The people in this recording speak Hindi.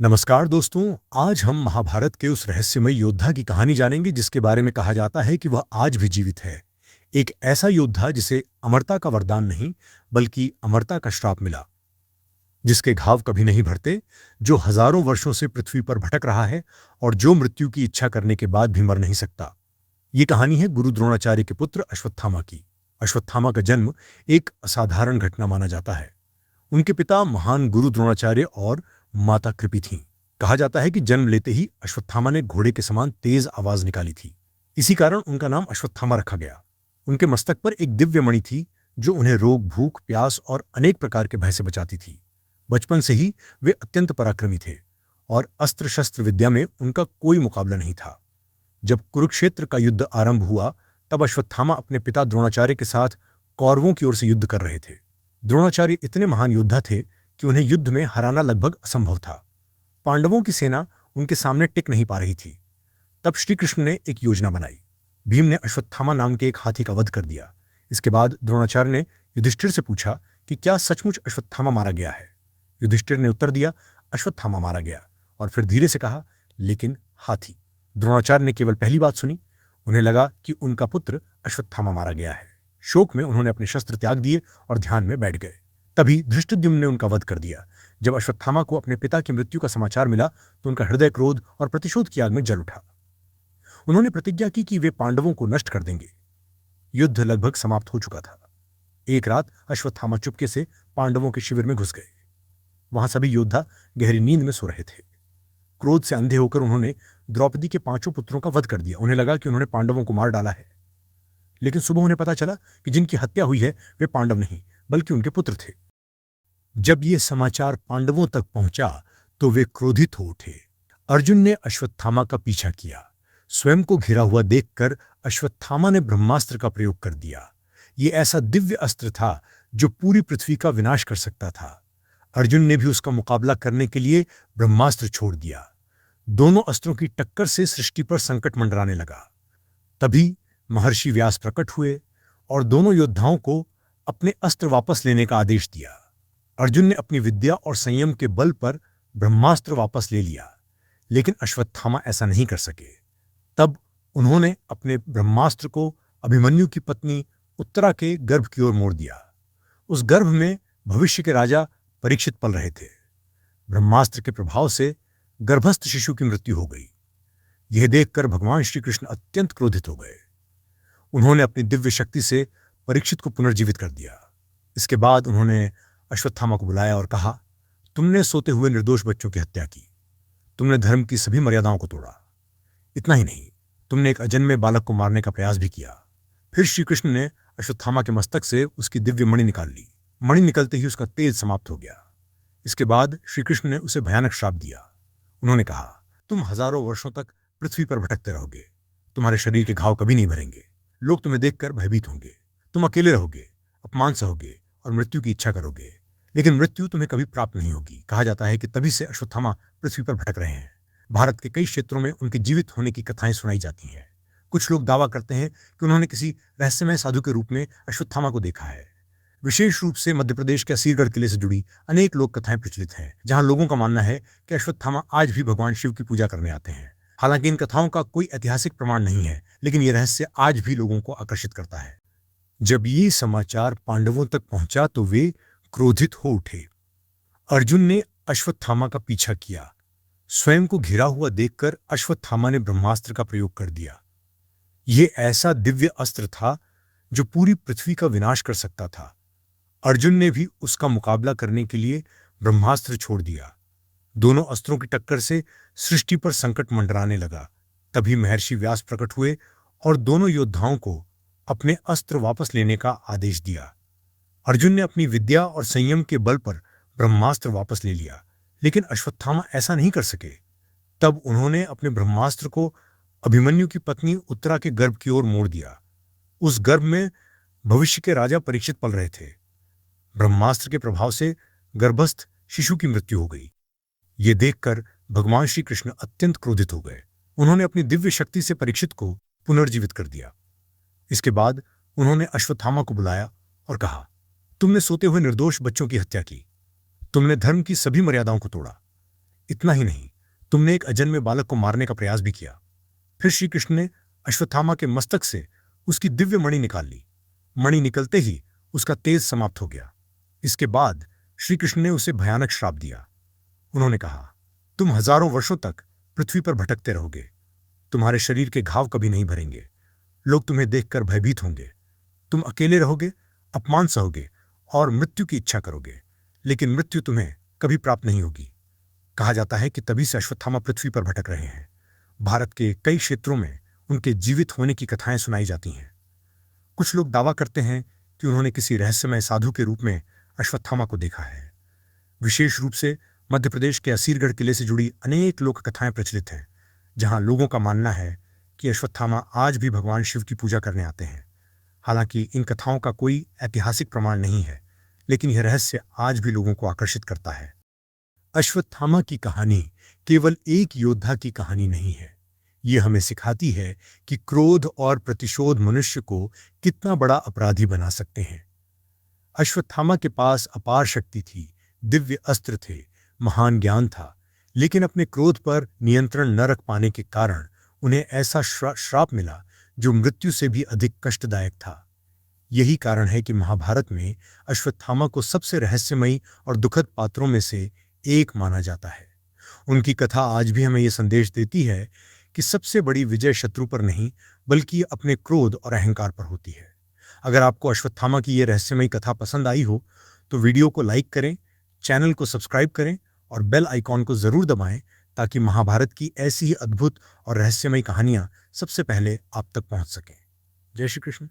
नमस्कार दोस्तों। आज हम महाभारत के उस रहस्यमय योद्धा की कहानी जानेंगे जिसके बारे में कहा जाता है कि वह आज भी जीवित है। एक ऐसा योद्धा जिसे अमरता का वरदान नहीं बल्कि अमरता का श्राप मिला, जिसके घाव कभी नहीं भरते, जो हजारों वर्षों से पृथ्वी पर भटक रहा है और जो मृत्यु की इच्छा करने के बाद भी मर नहीं सकता। ये कहानी है गुरु द्रोणाचार्य के पुत्र अश्वत्थामा की। अश्वत्थामा का जन्म एक असाधारण घटना माना जाता है। उनके पिता महान गुरु द्रोणाचार्य और माता कृपि थीं। कहा जाता है कि जन्म लेते ही अश्वत्थामा ने घोड़े के समान तेज आवाज निकाली थी। इसी कारण उनका नाम अश्वत्थामा रखा गया। उनके मस्तक पर एक दिव्य मणि थी जो उन्हें रोग, भूख, प्यास और अनेक प्रकार के भय से बचाती थी। बचपन से ही वे अत्यंत पराक्रमी थे और अस्त्र शस्त्र विद्या में उनका कोई मुकाबला नहीं था। जब कुरुक्षेत्र का युद्ध आरंभ हुआ तब अश्वत्थामा अपने पिता द्रोणाचार्य के साथ कौरवों की ओर से युद्ध कर रहे थे। द्रोणाचार्य इतने महान योद्धा थे कि उन्हें युद्ध में हराना लगभग असंभव था। पांडवों की सेना उनके सामने टिक नहीं पा रही थी। तब श्री कृष्ण ने एक योजना बनाई। भीम ने अश्वत्थामा नाम के एक हाथी का वध कर दिया। इसके बाद द्रोणाचार्य ने युधिष्ठिर से पूछा कि क्या सचमुच अश्वत्थामा मारा गया है। युधिष्ठिर ने उत्तर दिया, अश्वत्थामा मारा गया, और फिर धीरे से कहा, लेकिन हाथी। द्रोणाचार्य ने केवल पहली बात सुनी। उन्हें लगा कि उनका पुत्र अश्वत्थामा मारा गया है। शोक में उन्होंने अपने शस्त्र त्याग दिए और ध्यान में बैठ गए। तभी धृष्टद्युम्न ने उनका वध कर दिया। जब अश्वत्थामा को अपने पिता की मृत्यु का समाचार मिला तो उनका हृदय क्रोध और प्रतिशोध की आग में जल उठा। उन्होंने प्रतिज्ञा की कि वे पांडवों को नष्ट कर देंगे। युद्ध लगभग समाप्त हो चुका था। एक रात अश्वत्थामा चुपके से पांडवों के शिविर में घुस गए। वहां सभी योद्धा गहरी नींद में सो रहे थे। क्रोध से अंधे होकर उन्होंने द्रौपदी के 5 पुत्रों का वध कर दिया। उन्हें लगा कि उन्होंने पांडवों को मार डाला है, लेकिन सुबह उन्हें पता चला कि जिनकी हत्या हुई है वे पांडव नहीं बल्कि उनके पुत्र थे। जब ये समाचार पांडवों तक पहुंचा तो वे क्रोधित हो उठे। अर्जुन ने अश्वत्थामा का पीछा किया। स्वयं को घिरा हुआ देखकर अश्वत्थामा ने ब्रह्मास्त्र का प्रयोग कर दिया। ये ऐसा दिव्य अस्त्र था जो पूरी पृथ्वी का विनाश कर सकता था। अर्जुन ने भी उसका मुकाबला करने के लिए ब्रह्मास्त्र छोड़ दिया। दोनों अस्त्रों की टक्कर से सृष्टि पर संकट मंडराने लगा। तभी महर्षि व्यास प्रकट हुए और दोनों योद्धाओं को अपने अस्त्र वापस लेने का आदेश दिया। अर्जुन ने अपनी विद्या और संयम के बल पर ब्रह्मास्त्र वापस ले लिया, लेकिन अश्वत्थामा ऐसा नहीं कर सके। तब उन्होंने अपने ब्रह्मास्त्र को अभिमन्यु की पत्नी उत्तरा के गर्भ की ओर मोड़ दिया। उस गर्भ में भविष्य के राजा परीक्षित पल रहे थे। ब्रह्मास्त्र के प्रभाव से गर्भस्थ शिशु की मृत्यु हो गई। यह देखकर भगवान श्री कृष्ण अत्यंत क्रोधित हो गए। उन्होंने अपनी दिव्य शक्ति से परीक्षित को पुनर्जीवित कर दिया। इसके बाद उन्होंने अश्वत्थामा को बुलाया और कहा, तुमने सोते हुए निर्दोष बच्चों की हत्या की। तुमने धर्म की सभी मर्यादाओं को तोड़ा। इतना ही नहीं, तुमने एक अजन्मे बालक को मारने का प्रयास भी किया। फिर श्री कृष्ण ने अश्वत्थामा के मस्तक से उसकी दिव्य मणि निकाल ली। मणि निकलते ही उसका तेज समाप्त हो गया। इसके बाद श्री कृष्ण ने उसे भयानक श्राप दिया। उन्होंने कहा, तुम हजारों वर्षों तक पृथ्वी पर भटकते रहोगे। तुम्हारे शरीर के घाव कभी नहीं भरेंगे। लोग तुम्हें देखकर भयभीत होंगे। तुम अकेले रहोगे, अपमान सहोगे और मृत्यु की इच्छा करोगे, लेकिन मृत्यु तुम्हें कभी प्राप्त नहीं होगी। कहा जाता है कि तभी से अश्वत्थामा पृथ्वी पर भटक रहे हैं। भारत के कई क्षेत्रों में उनके जीवित होने की कथाएं सुनाई जाती हैं। कुछ लोग दावा करते हैं कि उन्होंने किसी रहस्यमय साधु के रूप में अश्वत्थामा को देखा है। विशेष रूप से मध्य प्रदेश के असीरगढ़ किले से जुड़ी अनेक लोक कथाएं प्रचलित हैं, जहां लोगों का मानना है कि अश्वत्थामा आज भी भगवान शिव की पूजा करने आते हैं। हालांकि इन कथाओं का कोई ऐतिहासिक प्रमाण नहीं है, लेकिन यह रहस्य आज भी लोगों को आकर्षित करता है। जब ये समाचार पांडवों तक पहुंचा तो वे क्रोधित हो उठे। अर्जुन ने अश्वत्थामा का पीछा किया। स्वयं को घिरा हुआ देखकर अश्वत्थामा ने ब्रह्मास्त्र का प्रयोग कर दिया। यह ऐसा दिव्य अस्त्र था जो पूरी पृथ्वी का विनाश कर सकता था। अर्जुन ने भी उसका मुकाबला करने के लिए ब्रह्मास्त्र छोड़ दिया। दोनों अस्त्रों की टक्कर से सृष्टि पर संकट मंडराने लगा। तभी महर्षि व्यास प्रकट हुए और दोनों योद्धाओं को अपने अस्त्र वापस लेने का आदेश दिया। अर्जुन ने अपनी विद्या और संयम के बल पर ब्रह्मास्त्र वापस ले लिया, लेकिन अश्वत्थामा ऐसा नहीं कर सके। तब उन्होंने अपने ब्रह्मास्त्र को अभिमन्यु की पत्नी उत्तरा के गर्भ की ओर मोड़ दिया। उस गर्भ में भविष्य के राजा परीक्षित पल रहे थे। ब्रह्मास्त्र के प्रभाव से गर्भस्थ शिशु की मृत्यु हो गई। ये देखकर भगवान श्री कृष्ण अत्यंत क्रोधित हो गए। उन्होंने अपनी दिव्य शक्ति से परीक्षित को पुनर्जीवित कर दिया। इसके बाद उन्होंने अश्वत्थामा को बुलाया और कहा, तुमने सोते हुए निर्दोष बच्चों की हत्या की। तुमने धर्म की सभी मर्यादाओं को तोड़ा। इतना ही नहीं, तुमने एक अजन्मे बालक को मारने का प्रयास भी किया। फिर श्री कृष्ण ने अश्वत्थामा के मस्तक से उसकी दिव्य मणि निकाल ली। मणि निकलते ही उसका तेज समाप्त हो गया। इसके बाद श्री कृष्ण ने उसे भयानक श्राप दिया। उन्होंने कहा, तुम हजारों वर्षों तक पृथ्वी पर भटकते रहोगे। तुम्हारे शरीर के घाव कभी नहीं भरेंगे। लोग तुम्हें देखकर भयभीत होंगे। तुम अकेले रहोगे, अपमान सहोगे और मृत्यु की इच्छा करोगे, लेकिन मृत्यु तुम्हें कभी प्राप्त नहीं होगी। कहा जाता है कि तभी से अश्वत्थामा पृथ्वी पर भटक रहे हैं। भारत के कई क्षेत्रों में उनके जीवित होने की कथाएं सुनाई जाती हैं। कुछ लोग दावा करते हैं कि उन्होंने किसी रहस्यमय साधु के रूप में अश्वत्थामा को देखा है। विशेष रूप से मध्य प्रदेश के असीरगढ़ किले से जुड़ी अनेक लोक कथाएं प्रचलित हैं, जहां लोगों का मानना है कि अश्वत्थामा आज भी भगवान शिव की पूजा करने आते हैं। हालांकि इन कथाओं का कोई ऐतिहासिक प्रमाण नहीं है, लेकिन यह रहस्य आज भी लोगों को आकर्षित करता है। अश्वत्थामा की कहानी केवल एक योद्धा की कहानी नहीं है। ये हमें सिखाती है कि क्रोध और प्रतिशोध मनुष्य को कितना बड़ा अपराधी बना सकते हैं। अश्वत्थामा के पास अपार शक्ति थी, दिव्य अस्त्र थे, महान ज्ञान था, लेकिन अपने क्रोध पर नियंत्रण न रख पाने के कारण उन्हें ऐसा श्राप मिला जो मृत्यु से भी अधिक कष्टदायक था। यही कारण है कि महाभारत में अश्वत्थामा को सबसे रहस्यमयी और दुखद पात्रों में से एक माना जाता है। उनकी कथा आज भी हमें यह संदेश देती है कि सबसे बड़ी विजय शत्रु पर नहीं, बल्कि अपने क्रोध और अहंकार पर होती है। अगर आपको अश्वत्थामा की यह रहस्यमयी कथा पसंद आई हो तो वीडियो को लाइक करें, चैनल को सब्सक्राइब करें और बेल आइकॉन को जरूर दबाएं, ताकि महाभारत की ऐसी ही अद्भुत और रहस्यमयी कहानियां सबसे पहले आप तक पहुंच सकें। जय श्री कृष्ण।